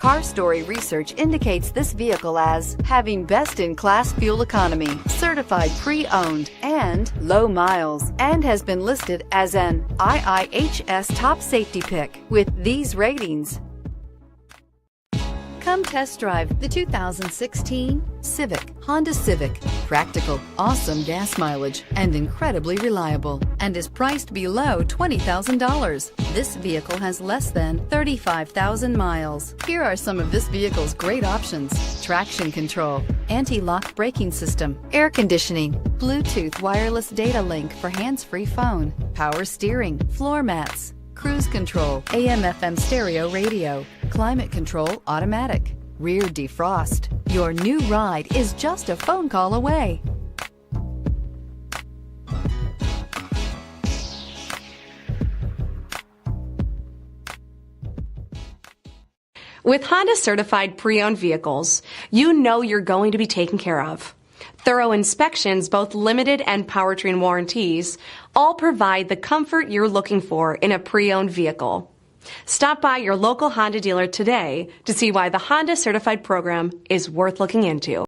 Car Story research indicates this vehicle as having best-in-class fuel economy, certified pre-owned, and low miles, and has been listed as an IIHS top safety pick with these ratings. Come test drive the 2016 Honda Civic. Practical, awesome gas mileage, and incredibly reliable, and is priced below $20,000. This vehicle has less than 35,000 miles. Here are some of this vehicle's great options: traction control, anti-lock braking system, air conditioning, Bluetooth wireless data link for hands-free phone, power steering, floor mats, cruise control, AM/FM stereo radio, climate control automatic, rear defrost. Your new ride is just a phone call away. With Honda certified pre-owned vehicles, you know you're going to be taken care of. Thorough inspections, both limited and powertrain warranties, all provide the comfort you're looking for in a pre-owned vehicle. Stop by your local Honda dealer today to see why the Honda Certified program is worth looking into.